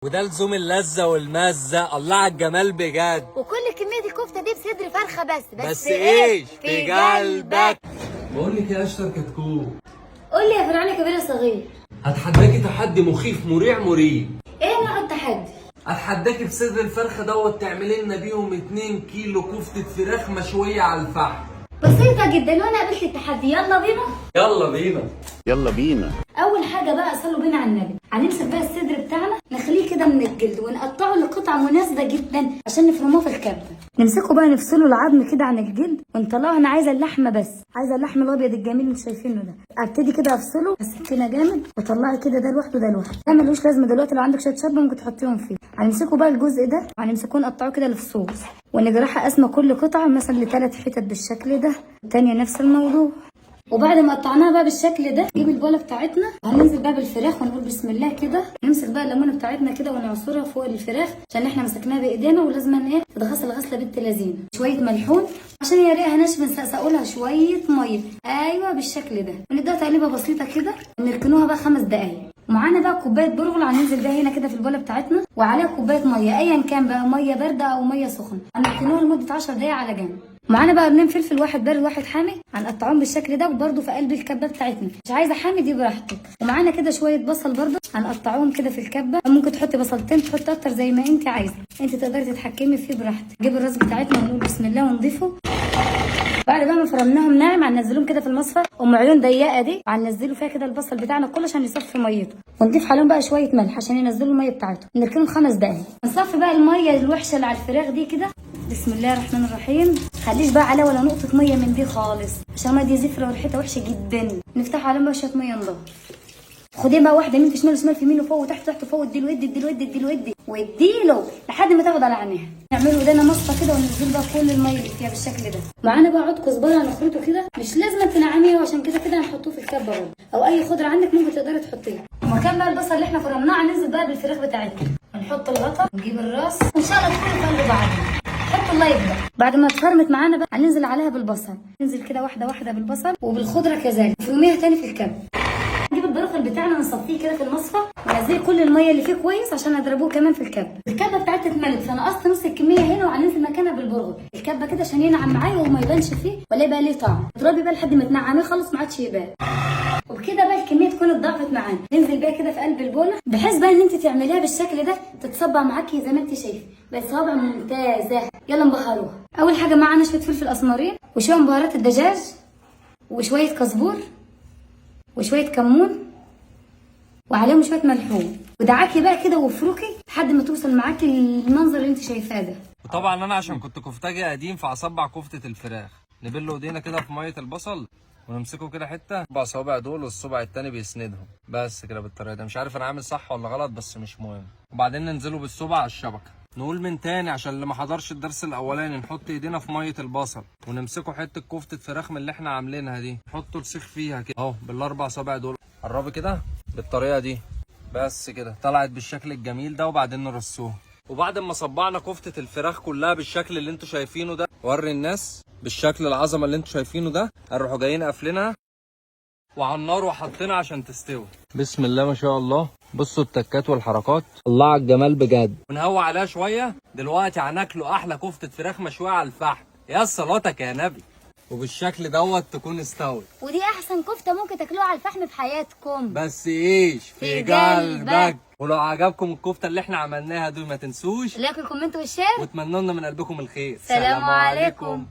وده لزوم اللذة والمزة. الله على الجمال بجد. وكل كمية الكفتة دي بصدر فرخة بس ايش في قلبك. بقول لك يا اشطر كتكوت، قول لي يا فرعون كبير صغير، هتحداكي تحدي مخيف مريب. ايه نوع التحدي؟ هتحداكي بصدر الفرخه دوت تعملي لنا بيهم 2 كيلو كفته فراخ مشويه على الفحم. بسيطة جدا وانا قابلت التحدي. يلا بينا. يلا بينا. اول حاجة بقى صلوا بينا على النبي. هنمسك بقى الصدر بتاعنا نخليه كده من الجلد ونقطعه لقطع مناسبة جدا عشان نفرموه في الكبة. نمسكه بقى نفصله العظم كده عن الجلد ونطلعه. انا عايزة اللحمة بس، عايزة اللحم الابيض الجميل اللي انتوا شايفينه ده. ابتدي كده افصله بالسكينة جامد واطلعي كده ده لوحده ده لوحده. ده ملوش لازمة دلوقتي، لو عندك شوية شوربة ممكن تحطيهم فيه. هنمسكه بقى الجزء ده وهنمسكوه نقطعه كده لفصوص ونجرحها قسمة كل قطعة مثلا ل3 حتت بالشكل ده. التانية نفس الموضوع. وبعد ما قطعناها بقى بالشكل ده نجيب البوله بتاعتنا وهننزل بقى بالفراخ ونقول بسم الله كده. نمسك بقى الليمونه بتاعتنا كده ونعصرها فوق الفراخ عشان احنا مسكناها بايدينا ولازم ايه تتغسل غسله بنت لذينه. شويه ملحون عشان هي ريقها ناشفه نسقسقوا لها شويه ميه. ايوه بالشكل ده. ونبدا تقليبه بسيطه كده ونركنوها بقى 5 دقايق. ومعانا بقى كوبايه برغل هننزل بيها هنا كده في البوله بتاعتنا وعليها كوبايه ميه ايا كان بقى، ميه بارده او ميه سخنه. هنركنوها لمده 10 دقايق على جنب. معانا بقى قرنين فلفل، واحد بارد واحد حامي، هنقطعهم بالشكل ده وبرده في قلب الكبه بتاعتنا. مش عايزه حامي دي براحتك. ومعانا كده شويه بصل برده هنقطعهم كده في الكبه. ممكن تحطي بصلتين تحطي اكتر زي ما انت عايزه، انت تقدري تتحكمي فيه براحتك. نجيب الراس بتاعتنا ونقول بسم الله ونضيفه. بعد بقى ما فرمناهم ناعم هننزلهم كده في المصفى ام عيون ضيقه دي، هننزله فيها كده البصل بتاعنا كله عشان يصفي ميته. ونضيف عليهم بقى شويه ملح عشان ينزلوا الميه بتاعتهم. نركنهم 5 دقايق. نصفي بقى الميه الوحشه اللي على الفراخ دي كده. بسم الله الرحمن الرحيم. خليش بقى عليها ولا نقطه ميه من دي خالص عشان الميه دي زفره وريحتها وحشه جدا. نفتح عليهم بقى شويه ميه نضاف. خديه بقى واحده يمين في شمال وشمال في يمين وفوق وتحت تحت وفوق. اديله اديله لحد ما تاخد على عينيها. نعمله ايدينا مصفى كده وننزل بقى كل الميه اللي فيها بالشكل ده. معانا بقى عود كزبره هنخلطه كده، مش لازم تنعميه وعشان كده هنحطوه في الكبه برضه، او اي خضره عندك ممكن تقدري تحطيها. ومكان بقى البصل اللي احنا فرمناه هننزل بقى بالفراخ بتاعتنا ونحط الغطا ونجيب الراس وان شاء الله تكون في قلب بعضها. حط اللايك بقى. بعد ما اتفرمت معانا بقى هننزل عليها بالبصل. ننزل كده واحده واحده بالبصل وبالخضره كذلك وفرميها تاني في الكبه. نجيب البرغل بتاعنا ونصفيه كده في المصفى وننزل كل الميه اللي فيه كويس عشان نضربوه كمان في الكبه. الكبه بتاعتي اتملت فانا قصت نص الكميه هنا وهننزل مكانها بالبرغل الكبه كده عشان ينعم معايا وما يبانش فيه ولا يبقى ليه طعم. اضربي بقى لحد ما تنعميه خالص ما عادش يبان. وبكده بقى الكميه تكون اتضاعفت معانا. ننزل بيها كده في قلب البوله بحيث بقى ان انت تعمليها بالشكل ده تتصبع معاكي زي ما انت شايفه بصوابع ممتازه. يلا نبهروها. اول حاجه معانا شويه فلفل اسمرين وشويه من بهارات الدجاج وشويه كزبور وشويه كمون وعليهم شويه ملحوم. ودعاكي بقى كده وافركي لحد ما توصل معاكي المنظر اللي انت شايفاه ده. وطبعا انا عشان كنت كفتاجي قديم فاصبع كفته الفراخ. نبل ايدينا كده في ميه البصل ونمسكه كده حته 4 صوابع دول والصبع التاني بيسندهم بس كده بالطريقه دي. مش عارف انا عامل صح ولا غلط بس مش مهم. وبعدين ننزله بالصبع على الشبكه. نقول من تاني عشان اللي ما حضرش الدرس الاولاني. نحط ايدينا في ميه البصل ونمسكه حته كفته فراخ من اللي احنا عاملينها دي نحطه السيخ فيها كده اهو بال4 صوابع دول. قربي كده بالطريقه دي بس كده طلعت بالشكل الجميل ده. وبعدين نرصوها. وبعد ما صبعنا كفتة الفراخ كلها بالشكل اللي انتوا شايفينه ده وري الناس بالشكل العظمه اللي انتوا شايفينه ده، هنروحوا جايين قافلينها وعلى النار وحاطينها عشان تستوي. بسم الله ما شاء الله. بصوا التكات والحركات. الله على الجمال بجد. ونهوى عليها شويه. دلوقتي هناكلوا احلى كفته فراخ مشويه على الفحم. يا صلاتك يا نبي. وبالشكل دوت تكون استوت. ودي احسن كفته ممكن تاكلوها على الفحم في حياتكم. بس ايش في قلبك. ولو عجبكم الكفته اللي احنا عملناها دول ما تنسوش لايك والكومنت والشير واتمنى لنا من قلبكم الخير. سلام عليكم.